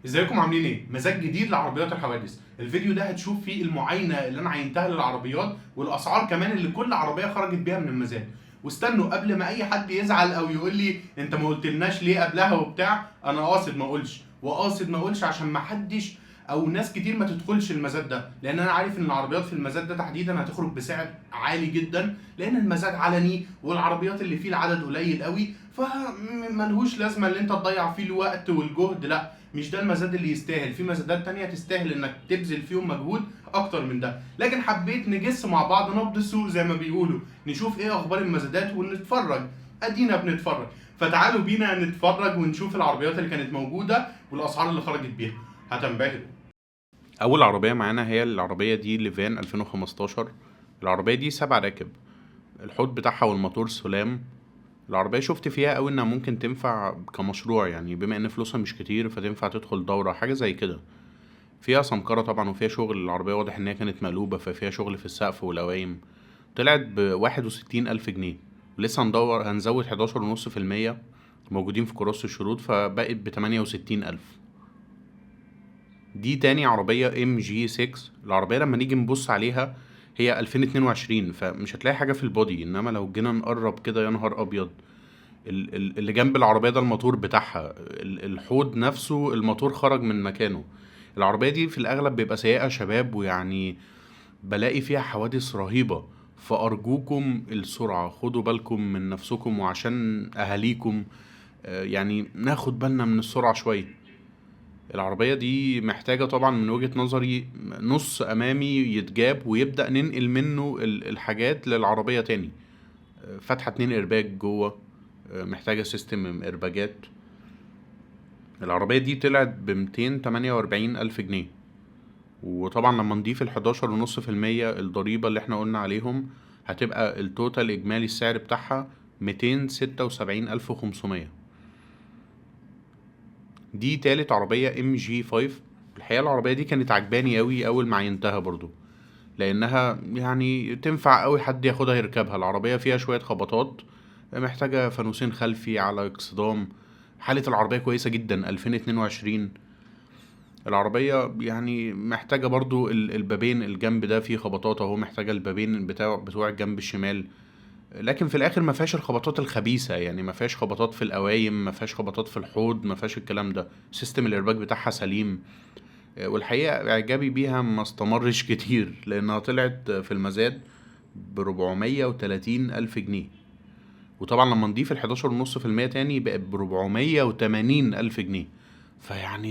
ازيكم عاملين ايه؟ مزاج جديد لعربيات الحوادث. الفيديو ده هتشوف فيه المعاينه اللي انا عينتها للعربيات والاسعار كمان اللي كل عربيه خرجت بيها من المزاد. واستنوا قبل ما اي حد يزعل او يقول لي انت ما قلتلناش ليه قبلها وبتاع، انا قاصد ما اقولش وقاصد ما اقولش عشان ما حدش او ناس كتير ما تدخلش المزاد ده، لان انا عارف ان العربيات في المزاد ده تحديدا هتخرج بسعر عالي جدا، لان المزاد علني والعربيات اللي فيه العدد قليل قوي، فملهوش لازمه ان انت تضيع فيه الوقت والجهد. لا، مش ده المزاد اللي يستاهل، في مزادات تانية تستاهل انك تبذل فيهم مجهود اكتر من ده، لكن حبيت نجس مع بعض نبض السوق زي ما بيقولوا، نشوف ايه اخبار المزادات ونتفرج. ادينا بنتفرج، فتعالوا بينا نتفرج ونشوف العربيات اللي كانت موجودة والاسعار اللي خرجت بيها، هتنبهروا. اول عربية معانا هي العربية دي ليفان 2015. العربية دي 7 راكب، الحوض بتاعها والموتور سلام. العربية شفت فيها قوي انها ممكن تنفع كمشروع، يعني بما ان فلوسها مش كتير فتنفع تدخل دورة حاجة زي كده. فيها سمكرة طبعا وفيها شغل، العربية واضح ان هي كانت مقلوبة ففيها شغل في السقف والقوايم. طلعت ب61 ألف جنيه، ولسه هنزود 11.5%، موجودين في كروس الشروط فبقت ب68 ألف. دي تاني عربية MG6. العربية لما نيجي نبص عليها هي 2022 فمش هتلاقي حاجة في البودي، انما لو جينا نقرب كده يا نهار ابيض. اللي جنب العربية ده الموتور بتاعها، الحوض نفسه الموتور خرج من مكانه. العربية دي في الأغلب بيبقى سيئة شباب، ويعني بلاقي فيها حوادث رهيبة. فأرجوكم السرعة، خدوا بالكم من نفسكم وعشان أهاليكم. يعني ناخد بالنا من السرعة شوية. العربية دي محتاجة طبعا من وجهة نظري نص أمامي يتجاب ويبدأ ننقل منه الحاجات للعربية تاني. فتحة 2 إرباج جوه، محتاجة سيستم إرباجات. العربية دي طلعت ب248 ألف جنيه، وطبعا لما نضيف ال11.5% الضريبة اللي احنا قلنا عليهم هتبقى التوتال إجمالي السعر بتاعها 276,500. دي تالت عربية MG5. الحقيقة العربية دي كانت عجباني أوي أول ما عينتها برضو، لأنها يعني تنفع أوي حد ياخدها يركبها. العربية فيها شوية خبطات، محتاجة فانوسين خلفي على اكسدام. حالة العربية كويسة جدا 2022. العربية يعني محتاجة برضو البابين الجنب ده فيه خبطات اهو، محتاجة البابين بتوع الجنب الشمال. لكن في الاخر ما فيهاش الخبطات الخبيثة، يعني ما فيهاش خبطات في القوايم، ما فيهاش خبطات في الحوض، ما فيهاش الكلام ده. سيستم الارباك بتاعها سليم. والحقيقة اعجابي بيها ما استمرش كتير، لانها طلعت في المزاد ب430 ألف جنيه. وطبعا لما نضيف ال11.5% تاني بقت ب480 ألف جنيه. فيعني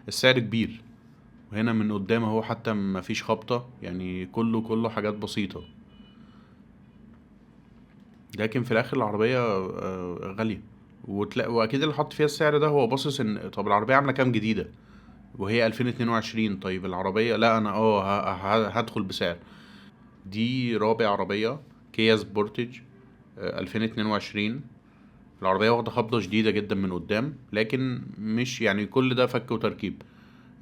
السعر كبير. وهنا من قدام اهو حتى مفيش خبطة، يعني كله حاجات بسيطة. لكن في الاخر العربية غالية. واكيد اللي حط فيها السعر ده هو باصص ان طب العربية عاملة كام جديدة وهي 2022. طيب العربية لا انا هدخل بسعر. دي رابع عربية، كيا سبورتج 2022. العربية واخدة خبطة شديدة جدا من قدام، لكن مش يعني كل ده فك وتركيب.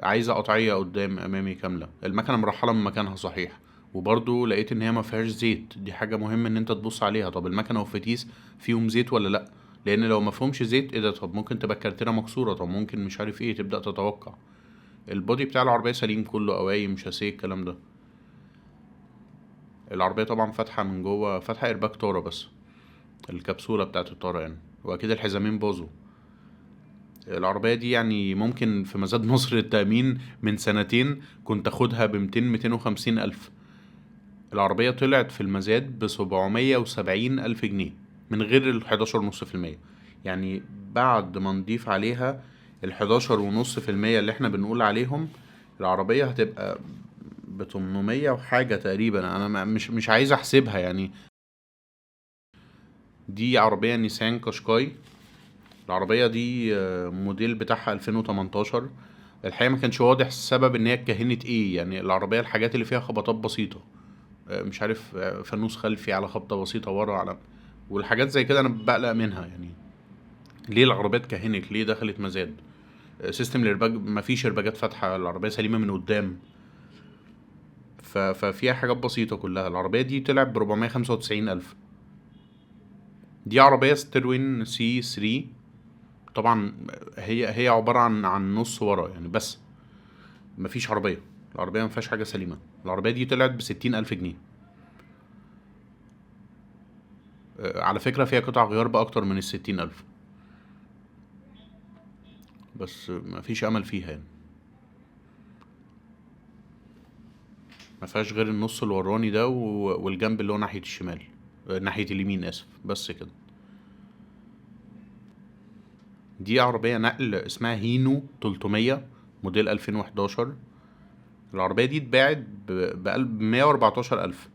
عايزة قطعية قدام امامي كاملة، المكنة مرحلة من مكانها صحيح. وبرضو لقيت ان هي ما فيهاش زيت، دي حاجة مهمة ان انت تبص عليها. طب المكنة والفتيس فيهم زيت ولا لا؟ لان لو ما فيهمش زيت ايه ده، طب ممكن تبقى الكارتيرة مكسورة، طب ممكن مش عارف ايه، تبدأ تتوقع. البودي بتاع العربية سليم كله، قوايم شاسيه الكلام ده. العربية طبعا فاتحة من جوه، فاتحة ايرباك طارة بس، الكبسولة بتاعت الطارة يعني، واكيد الحزامين باظوا. العربية دي يعني ممكن في مزاد مصر للتأمين من سنتين كنت اخدها ب200-250 ألف. العربية طلعت في المزاد ب770 ألف جنيه من غير ال11.5%. يعني بعد ما نضيف عليها ال11.5% اللي احنا بنقول عليهم، العربية هتبقى ب800 وحاجة تقريبا. انا مش عايز احسبها يعني. دي عربية نيسان قشقاي. العربية دي موديل بتاعها 2018. الحقيقة ما كانش واضح السبب ان هي اتكهنت ايه، يعني العربية الحاجات اللي فيها خبطات بسيطة، مش عارف، فانوس خلفي على خبطة بسيطة ورا على، والحاجات زي كده انا بقلق منها يعني. ليه العربية اتكهنت؟ ليه دخلت مزاد؟ سيستم الارباج مفيش ارباجات فاتحة، العربية سليمة من قدام. ففيها حاجات بسيطة كلها. العربية دي طلعت ب495 ألف. دي عربية ستيروين C3. طبعا هي عباره عن نص ورا يعني، بس مفيش عربيه. العربيه ما فيهاش حاجه سليمه. العربيه دي طلعت ب60,000 جنيه. على فكره فيها قطع غيار باكتر من ال60,000، بس مفيش امل فيها يعني. ما فيهاش غير النص الوراني ده والجنب اللي هو ناحيه الشمال، ناحيه اليمين اسف، بس كده. دي عربيه نقل اسمها هينو 300 موديل 2011. العربيه دي اتباعت ب 114,000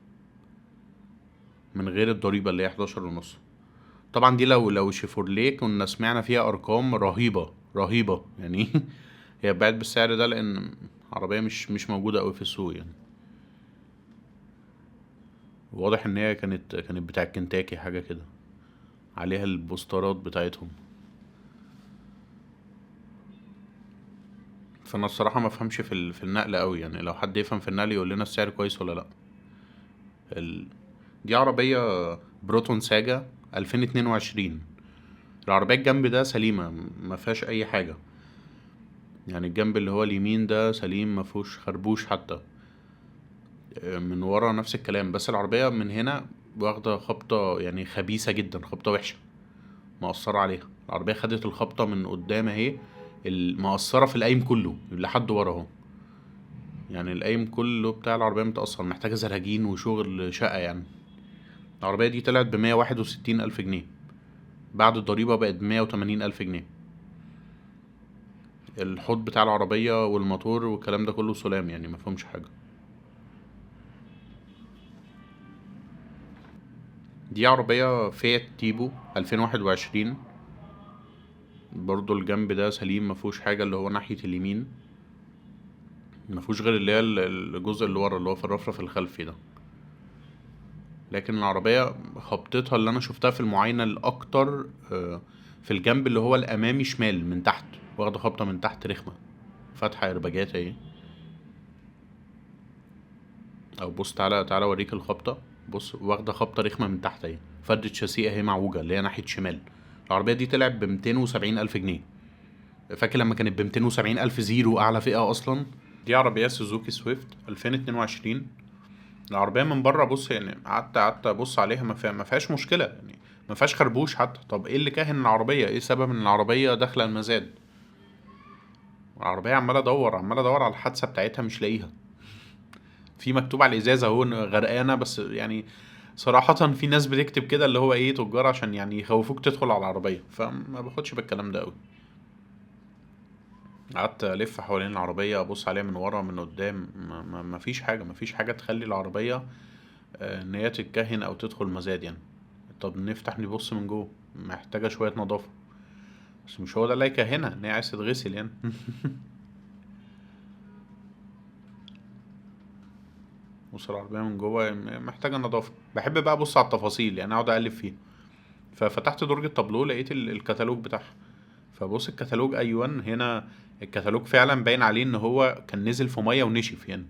من غير الضريبه اللي هي 11 ونص. طبعا دي لو شيفورليه كنا سمعنا فيها ارقام رهيبه رهيبه يعني. هي اتباعت بالسعر ده لان عربيه مش موجوده قوي في السوق يعني. واضح ان هي كانت بتاع كنتاكي حاجه كده، عليها البوسترات بتاعتهم. فانا الصراحه ما افهمش في النقل قوي يعني، لو حد يفهم في النقل يقول لنا السعر كويس ولا لا. ال... دي عربيه بروتون ساجا 2022. العربيه الجنب ده سليمه، ما فيهاش اي حاجه يعني. الجنب اللي هو اليمين ده سليم، ما فيهوش خربوش حتى. من ورا نفس الكلام، بس العربيه من هنا واخده خبطه يعني خبيثه جدا، خبطه وحشه مأثرة عليها. العربية خدت الخبطة من قدام اهي، مأثرة في القايم كله لحد ورا اهو. يعني القايم كله بتاع العربية متأثر، محتاجة زراجين وشغل شقة يعني. العربية دي طلعت ب161,000 جنيه، بعد الضريبة بقت ب180,000 جنيه. الحوض بتاع العربية والموتور والكلام ده كله سلام يعني، مفهومش حاجة. دي عربية فيات تيبو 2021. برضو الجنب ده سليم، مفهوش حاجة، اللي هو ناحية اليمين مفهوش غير اللي هي الجزء اللي ورا اللي هو في الرفرف الخلفي ده. لكن العربية خبطتها اللي انا شفتها في المعاينة الاكتر في الجنب اللي هو الامامي شمال من تحت، واخدة خبطة من تحت رخمة، فاتحة ارباجات اهي. او بص، تعالى اوريك الخبطة. بص، واخدة خبطة رخمة من تحت اهي، فردة شاسيه اهي معوجة اللي هي ناحية شمال. العربية دي طلعت ب270,000 جنيه. فاكر لما كانت ب270,000 زيرو اعلى فئة اصلا؟ دي عربية سوزوكي سويفت 2022. العربية من بره بص يعني، قعدت ابص عليها، ما فيهاش مشكلة يعني، ما فيهاش خربوش حتى. طب ايه اللي كاهن العربية؟ ايه سبب ان العربية داخلة المزاد؟ العربية عمال ادور على الحادثة بتاعتها مش لاقيها. في مكتوب على الازازة اهو إن غرقانة، بس يعني صراحة في ناس بتكتب كده اللي هو ايه، تجار عشان يعني يخوفوك تدخل على العربية، فما باخدش بالكلام ده قوي. قعدت الف حوالين العربية، ابص عليها من ورا من قدام، ما فيش حاجة، ما فيش حاجة تخلي العربية ان هي تتكهن او تدخل مزاد يعني. طب نفتح نبص من جوه، محتاجة شوية نظافة، بس مش هو ده اللي هيكهنها ان هي عايز تتغسل يعني. بص العربية من جوه محتاجة نظافة. بحب بقى ابص على التفاصيل يعني، اقعد اقلب فيها. ففتحت درج التابلو، لقيت الكتالوج بتاعها. فبص الكتالوج، ايوه هنا الكتالوج فعلا باين عليه ان هو كان نزل في ميه ونشف يعني.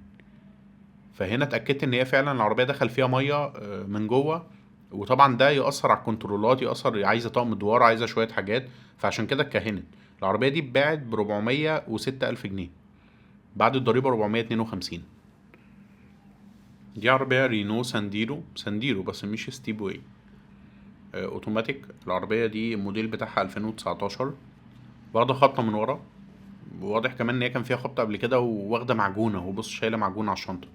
فهنا اتأكدت ان هي فعلا العربية دخل فيها ميه من جوه. وطبعا ده يأثر على الكنترولات، يأثر، عايزة طقم دوار، عايزة شوية حاجات. فعشان كده اتكهنت. العربية دي اتباعت ب406,000 جنيه، بعد الضريبة 452. دي عربية رينو سانديرو بس مش ستيب واي، اوتوماتيك. العربية دي الموديل بتاعها 2019، واخدة خبطة من ورا. واضح كمان ان هي كان فيها خبطة قبل كده، وواخدة معجونة، وبص شايلة معجونة على الشنطة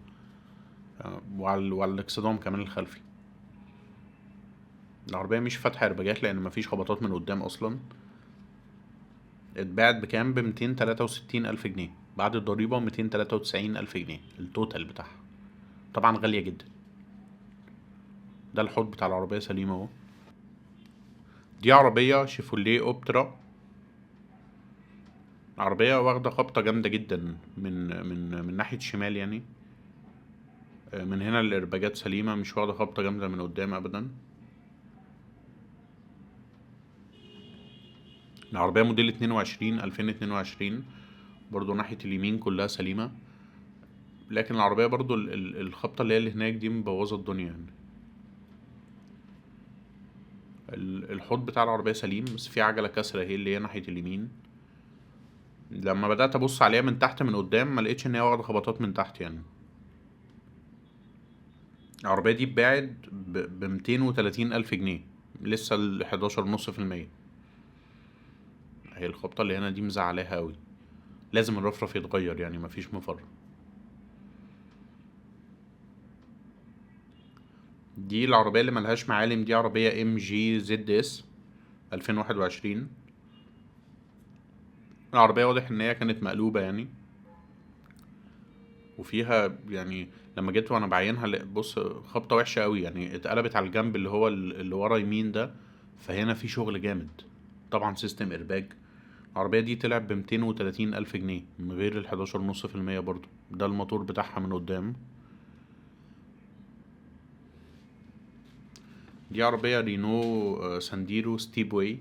وعلى الاكسدام كمان الخلفي. العربية مش فاتحة ارباجات لان مفيش خبطات من قدام اصلا. اتباعت بكام؟ ب263,000 جنيه، بعد الضريبة 293,000 جنيه التوتال بتاعها. طبعا غالية جدا. ده الحوض بتاع العربية سليمة اهو. دي عربية شيفوليه اوبترا. عربية واخدة خبطة جامدة جدا من ناحية الشمال يعني. من هنا الارباجات سليمة، مش واخدة خبطة جامدة من قدام ابدا. العربية موديل 2022. برضو ناحية اليمين كلها سليمة. لكن العربية برضو الخبطة اللي هي اللي هناك دي مبوظة الدنيا يعني. الحوض بتاع العربيه سليم، بس في عجله كسره هي اللي هي ناحيه اليمين. لما بدات ابص عليها من تحت من قدام ما لقيتش ان هي واخده خبطات من تحت يعني. العربيه دي اتباعت ب 230 الف جنيه، لسه ال 11.5%. هي الخبطه اللي هنا دي مزعلاها قوي، لازم الرفرف يتغير يعني، مفيش مفر. دي العربيه اللي ملهاش معالم، دي عربيه ام جي زد اس 2021. العربيه واضح ان هي كانت مقلوبه يعني، وفيها يعني لما جيت وانا بعينها بص خبطه وحشه قوي يعني، اتقلبت على الجنب اللي هو اللي ورا يمين ده، فهنا في شغل جامد. طبعا سيستم ايرباج. العربيه دي طلعت ب 230 الف جنيه من غير ال 11.5% برضو. ده الموتور بتاعها من قدام. دي عربيه رينو سانديرو ستيب واي.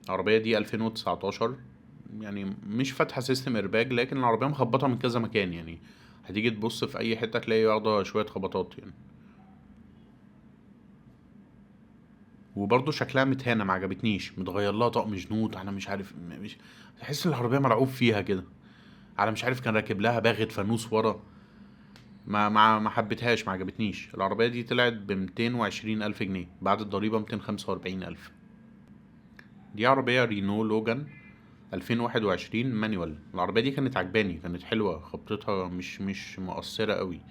العربيه دي 2019 يعني، مش فاتحه سيستم ايرباج، لكن العربيه مخبطه من كذا مكان يعني، هتيجي تبص في اي حته تلاقي واخده شويه خبطات يعني. وبرضه شكلها متهانه، ما عجبتنيش، متغير لها طقم جنود على مش عارف مش، تحس ان العربيه ملعوب فيها كده، على مش عارف كان راكب لها باغت فانوس ورا. ما حبيتهاش، ما عجبتنيش. العربيه دي طلعت ب 220 الف جنيه، بعد الضريبه 245 الف. دي عربيه رينو لوجان 2021 مانيوال. العربيه دي كانت عجباني، كانت حلوه، خبطتها مش مؤثره قوي.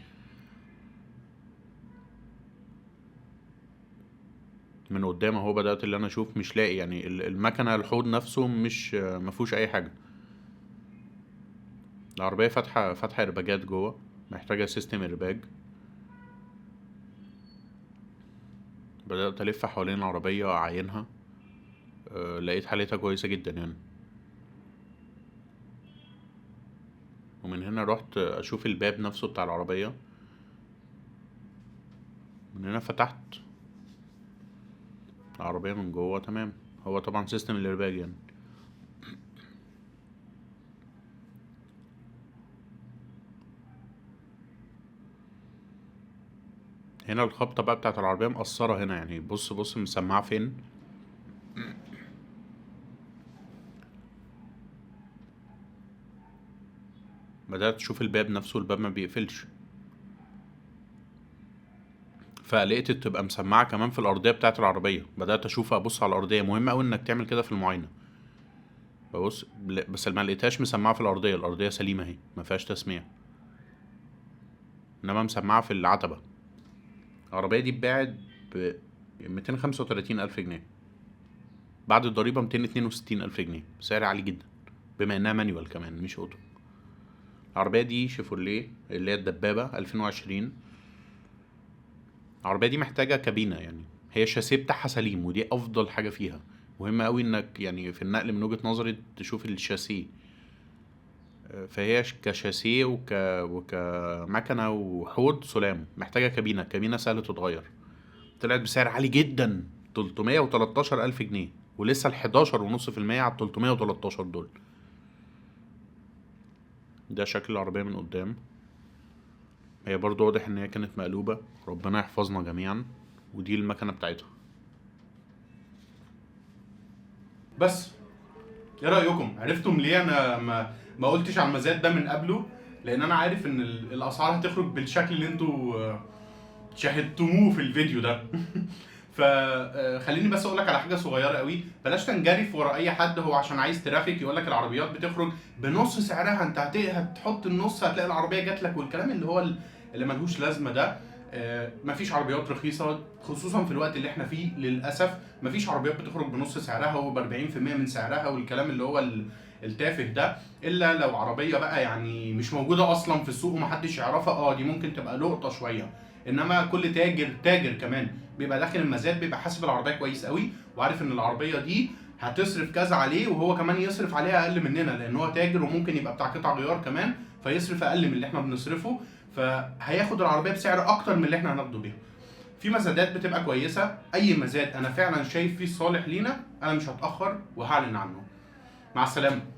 من قدام اهو بدات اللي انا اشوف، مش لاقي يعني المكنه الحوض نفسه مش مفهوش اي حاجه. العربيه فاتحه ايرباجات جوه، محتاجه سيستم ايرباج. بدات الف حوالين العربيه اعاينها، لقيت حالتها كويسه جدا يعني. ومن هنا رحت اشوف الباب نفسه بتاع العربيه، من هنا فتحت العربيه من جوه تمام. هو طبعا سيستم الايرباج يعني. هنا الخبطه بقى بتاعت العربيه مقصره هنا يعني، بص مسمعه فين. بدات اشوف الباب نفسه، الباب ما بيقفلش، فقلقت تبقى مسمعه كمان في الارضيه بتاعت العربيه. بدات اشوف ابص على الارضيه، مهم قوي انك تعمل كده في المعاينه. ببص بس ما لقيتهاش مسمعه في الارضيه، الارضيه سليمه اهي ما فيهاش تسميع، انما مسمعه في العتبه. العربيه دي اتباعت ب 235 الف جنيه، بعد الضريبه 262 الف جنيه، سعر عالي جدا بما انها مانيوال كمان مش اوتو. العربيه دي شيفورليه اللي هي الدبابه 2020. العربيه دي محتاجه كابينه يعني، هي الشاسيه بتاعها سليم ودي افضل حاجه فيها. مهم قوي انك يعني في النقل من وجهه نظري تشوف الشاسيه. فهي كشاسيه وكمكنه وحوض سلام، محتاجه كابينه سهله تتغير. طلعت بسعر عالي جدا، 313 الف جنيه، ولسه ال 11.5% على 313 دول. ده شكل العربيه من قدام. هي برضو واضح ان هي كانت مقلوبه، ربنا يحفظنا جميعا. ودي المكنه بتاعتها. بس ايه رايكم؟ عرفتم ليه انا ما قلتش على المزاد ده من قبله؟ لان انا عارف ان الاسعار هتخرج بالشكل اللي انتوا شاهدتموه في الفيديو ده. فخليني بس اقول لك على حاجه صغيره قوي، بلاش تنجرف ورا اي حد هو عشان عايز ترافيك يقول لك العربيات بتخرج بنص سعرها، انت هتحط النص هتلاقي العربيه جات لك، والكلام اللي هو اللي ملهوش لازمه ده. مفيش عربيات رخيصه خصوصا في الوقت اللي احنا فيه للاسف. مفيش عربيات بتخرج بنص سعرها وب 40% من سعرها والكلام اللي هو التافه ده، الا لو عربيه بقى يعني مش موجوده اصلا في السوق ومحدش يعرفها، دي ممكن تبقى لقطه شويه. انما كل تاجر كمان بيبقى داخل المزاد بيبقى حاسب العربيه كويس قوي، وعارف ان العربيه دي هتصرف كذا عليه، وهو كمان يصرف عليها اقل مننا لان هو تاجر وممكن يبقى بتاع قطع غيار كمان، فيصرف اقل من اللي احنا بنصرفه، فهياخد العربيه بسعر اكتر من اللي احنا هناخده بيها. في مزادات بتبقى كويسه، اي مزاد انا فعلا شايف فيه صالح لينا انا مش هتاخر وهعلن عنه. مع السلامه.